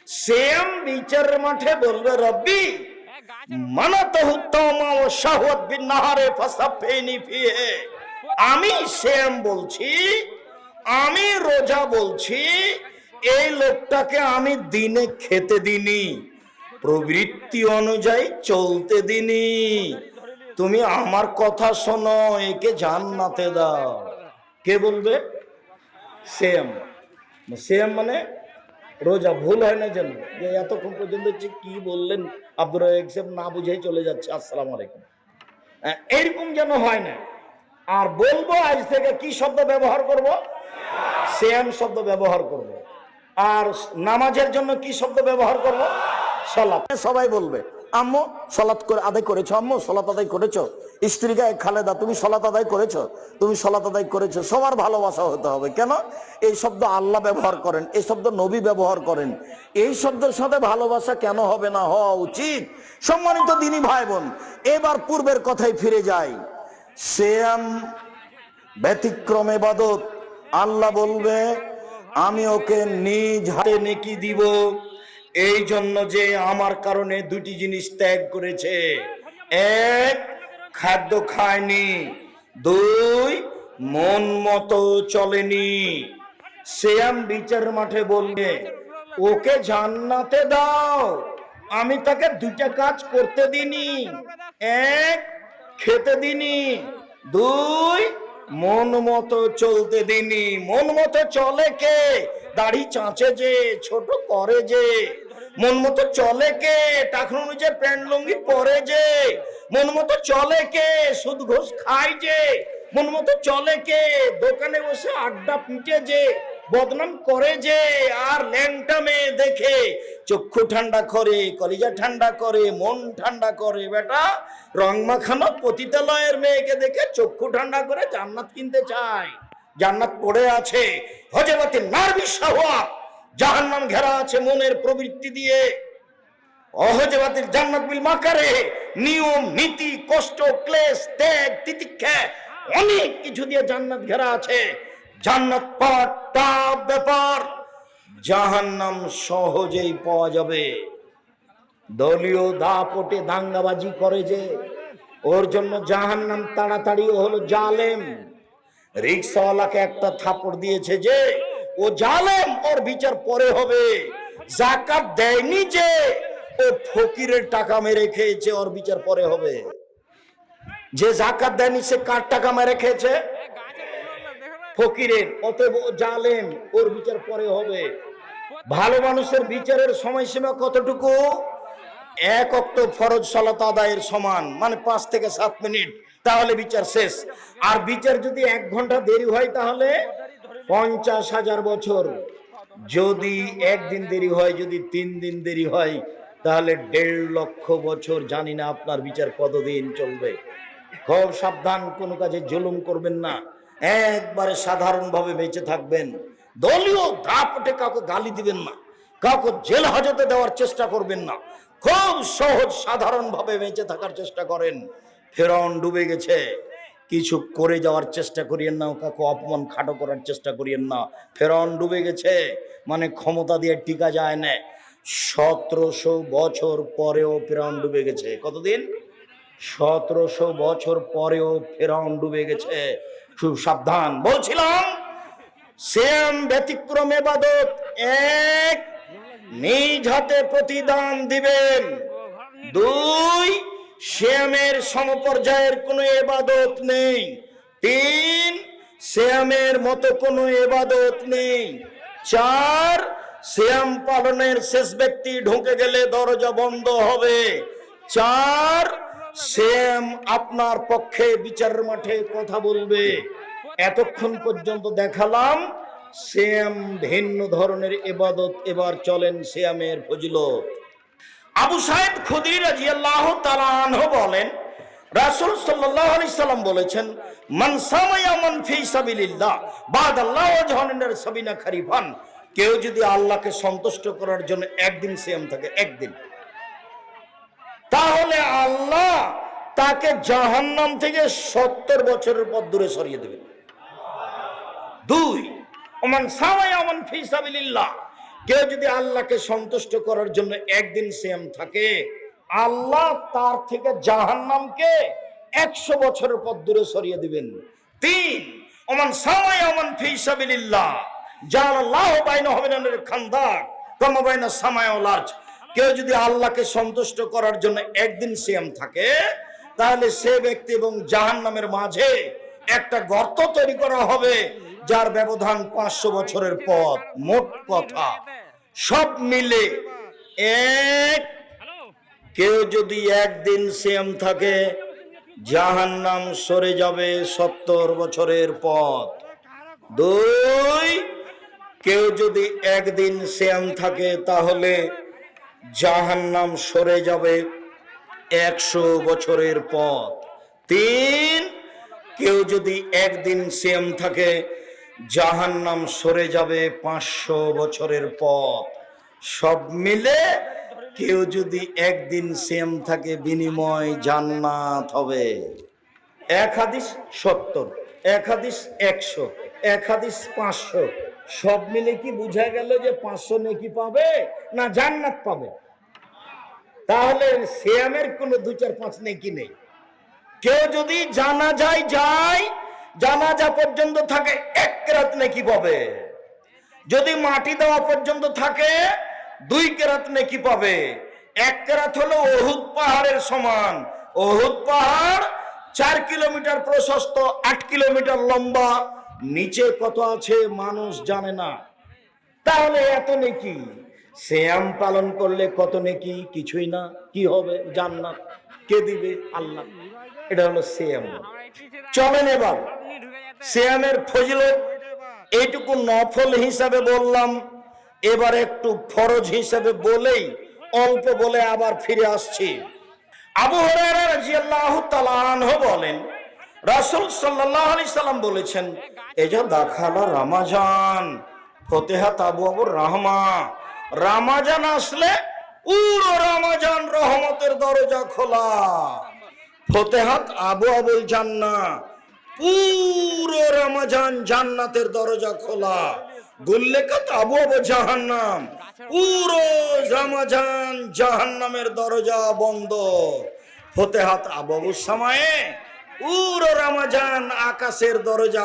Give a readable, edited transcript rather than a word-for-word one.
Same বিচারের মাঠে বলবে রব্বি মানাতাহু তাওমা ওয়া শাহওয়াত বিন নাহারে ফাসাফিনি ফিহে। আমি সেম বলছি, আমি রোজা বলছি, এই লোকটাকে আমি দিনে খেতে দিনি, প্রবৃত্তি অনুযায়ী চলতে দিনি। তুমি আমার কথা শোনো, একে জান্নাতে দাও। কে বলবে? সেম। সেম মানে রোজা। ভুল হয় না যেন, যে এতক্ষণ পর্যন্ত কি বললেন আব্দুর রাজ্জাক সাহেব না বুঝেই চলে যাচ্ছে, আসসালামু আলাইকুম, এরকম যেন হয় না। আর বলবো আজ থেকে কি শব্দ ব্যবহার করব? সেম শব্দ ব্যবহার করব। আর নামাজের জন্য কি শব্দ ব্যবহার করব? সালাত। সবাই বলবে আম্মু সালাত করে আদায় করেছো, আম্মু সালাত আদায় করেছো, স্ত্রীকে খালেদা তুমি সালাত আদায় করেছো, তুমি সালাত আদায় করেছো। সবার ভালোবাসা হতে হবে। কেন? এই শব্দ আল্লাহ ব্যবহার করেন, এই শব্দ নবী ব্যবহার করেন, এই শব্দের সাথে ভালোবাসা কেন হবে না? হওয়া উচিত। সম্মানিত দিনী ভাই বোন, এবার পূর্বের কথায় ফিরে যাই। সিয়াম ব্যতিক্রম ইবাদত। আল্লাহ বলবে আমি ওকে নিজ হাতে নেকি দিব, এই জন্য যে আমার কারণে দুটি জিনিস ত্যাগ করেছে। এক, খাদ্য খায়নি, দুই, মন মতো চলেনি। সিয়াম বিচার মাঠে বলবে ওকে জান্নাতে দাও, আমি তাকে দুইটা কাজ করতে দিনি। এক, খেতে দিনি, দুই, মন মতো চলতে দিনি। মন মতো চলে কে? দাড়ি চাঁচে যে, ছোট করে যে। মন মতো চলে কে? টাকা অনুযায়ী প্যান্ট লুঙ্গি পরে যে। মন মতো চলে কে? সুদ ঘুষ খায় যে। মন মতো চলে কে? দোকানে বসে আড্ডা পিটে যে, বদনাম করে যে। আর ল্যাংটা মেয়ে দেখে চক্ষু ঠান্ডা করে, কলিজা ঠান্ডা করে, মন ঠান্ডা করে। বেটা রং মাখানো পতিতালয়ের মেয়েকে দেখে চক্ষু ঠান্ডা করে জান্নাত কিনতে চায়। জান্নাত পড়ে আছে হযরত নারবি শাহওয়াত, জাহান্নাম ঘেরা আছে মনের প্রবৃত্তি দিয়ে। অহজবাতিল জান্নাত বিল মাকারে, নিয়ম নীতি কষ্ট ক্লেশ ত্যাগ তিতিক্ষা অনেক কিছু দিয়ে জান্নাত ঘেরা আছে। জান্নাত পাওয়ার টাফ ব্যাপার, জাহান্নাম সহজেই পাওয়া যাবে। দলীয় দাপটে দাঙ্গাবাজি করে যে, ওর জন্য জাহান্নাম তাড়াতাড়ি হলো জালেম। রিকশাওয়ালাকে একটা থাপড় দিয়েছে যে, ও জালেম, ওর বিচার পরে হবে। যাকাত দেয়নি যে, ও ফকিরের টাকা মেরে খেয়েছে, ওর বিচার পরে হবে। যে যাকাত দেয়নি সে কার টাকা মেরে খেয়েছে? ফকিরের। অতএব ও জালেম, ওর বিচার পরে হবে। ভালো মানুষের বিচারের সময়সীমা কতটুকু? এক ওয়াক্ত ফরজ সালাত আদায়ের সমান, মানে 5 থেকে 7 মিনিট, তাহলে বিচার শেষ। আর বিচার যদি 1 ঘন্টা দেরি হয় তাহলে 50,000 বছর। যদি 1 দিন দেরি হয়, যদি 3 দিন দেরি হয়, তাহলে 1.5 লক্ষ বছর। জানি না আপনার বিচার কতদিন চলবে। খুব সাবধান, কোনো কাজে জুলুম করবেন না, একবারে সাধারণভাবে বেঁচে থাকবেন। দলীয় দাপটে কাউকে গালি দিবেন না, কাউকে জেল হাজতে দেওয়ার চেষ্টা করবেন না। খুব সহজ সাধারণ ভাবে বেঁচে থাকার চেষ্টা করেন। ফেরাউন ডুবে গেছে, কিছু করে যাওয়ার চেষ্টা করিয়েন না, কাউকে অপমান খাটো করার চেষ্টা করিয়েন না। ফেরাউন ডুবে গেছে, মানে ক্ষমতা দিয়ে টিকা যায় না। 1700 বছর পরেও ফেরাউন ডুবে গেছে। কতদিন? 1700 বছর পরেও ফেরাউন ডুবে গেছে। খুব সাবধান। বলছিলাম সিয়াম ব্যতিক্রম ইবাদত। এক, নিজ হাতে প্রতিদান দিবেন। দুই, সিয়ামের সমপর্যায়ের কোনো ইবাদত নেই। তিন, সিয়ামের মতো কোনো ইবাদত নেই। চার, সিয়াম পালনের শেষ ব্যক্তি ঢুকে গেলে দরজা বন্ধ হবে। চার, সিয়াম আপনার পক্ষে বিচারের মাঠে কথা বলবে। এতক্ষণ পর্যন্ত দেখালাম সিয়াম ভিন্ন ধরনের ইবাদত। এবার চলেন সিয়ামের ফজিলত। আবু সাঈদ খুদরি রাদিয়াল্লাহু তাআলা আনহু বলেন, রাসূল সাল্লাল্লাহু আলাইহি সাল্লাম বলেছেন, মান সামা ইয়ামান ফি সাবিলিল্লাহ বাদাল্লাহু ওয়াজহানার সাবিনা খারিফান। কেউ যদি আল্লাহকে সন্তুষ্ট করার জন্য একদিন সিয়াম থাকে, একদিন, তাহলে আল্লাহ তাকে জাহান্নাম থেকে 70 বছরের পথ দূরে সরিয়ে দেবেন। দুই, ওমান সামা ইয়ামান ফি সাবিলিল্লাহ, কেউ যদি আল্লাহকে সন্তুষ্ট করার জন্য একদিন সিয়াম থাকে, আল্লাহ তার থেকে জাহান্নামকে 100 বছরের পথ দূরে সরিয়ে দিবেন। 3, ওমান সামায়া ওমান ফি সাবিলিল্লাহ জাআলাল্লাহু বাইনাহু ওয়াবাইনাল খান্দাক কামা বাইনা সামায়া ওয়াল আরজ। কেউ যদি আল্লাহকে সন্তুষ্ট করার জন্য একদিন সিয়াম থাকে, তাহলে সে ব্যক্তি এবং জাহান্নামের মাঝে একটা গর্ত তৈরি করা হবে, যার ব্যবধান 500 বছরের পথ। মোট কথা সব মিলে কেউ যদি একদিন সিয়াম থাকে, জাহান্নাম সরে যাবে 70 বছরের পথ। 2, কেউ যদি একদিন সিয়াম থাকে, তাহলে জাহান্নাম সরে যাবে 100 বছরের পথ। 3, কেউ যদি একদিন সিয়াম থাকে, জাহান্নাম সরে যাবে 500 বছরের পথ। সব মিলে কেউ যদি একদিন সিয়াম থাকে, বিনিময় জান্নাত হবে। 1 হাদিস 70, 1 হাদিস 100, 1 হাদিস 500। সব মিলে কি বুঝা গেল যে 500 নেকি পাবে না জান্নাত পাবে? তাহলে সিয়ামের কোনো 2, 4, 5 নেকি নেই। কেউ যদি জানাজায় যায়, জানাজা পর্যন্ত থাকে 1 কেরাত নেকি পাবে। যদি মাটি দেওয়া পর্যন্ত থাকে 2 কেরাত নেকি পাবে। 1 কেরাত হলো উহুদ পাহাড়ের সমান। উহুদ পাহাড় 4 কিলোমিটার প্রশস্ত, 8 কিলোমিটার লম্বা। নিচে কত আছে মানুষ জানে না। তাহলে এত নেকি, সিয়াম পালন করলে কত নেকি? কিছুই না। কি হবে? জান্নাত। কে দিবে? আল্লাহ। এটা হলো সিয়াম। চলেন এবার সিয়ামের ফজিলত এইটুকু নফল হিসাবে বললাম, এবার একটু ফরজ হিসাবে বলেই অল্প বলে আবার ফিরে আসছি। আবু হুরায়রা রাদিয়াল্লাহু তাআলা আনহু বলেন, রাসূল সাল্লাল্লাহু আলাইহি সাল্লাম বলেছেন, এজা দাখালা রমাজান ফতিহাত আবওয়াবুর রাহমা। রমাজান আসলে পুরো রমাজান রহমতের দরজা খোলা। ফতিহাত আবওয়াবুল জান্নাহ, পুরো রমজান জান্নাতের দরজা খোলা। গুল্লেকাত আবওয়াবু জাহান্নাম, পুরো রমজান জাহান্নামের দরজা বন্ধ। ফতিহাত আবওয়াবুস সামায়ে, পুরো রমজান আকাশের দরজা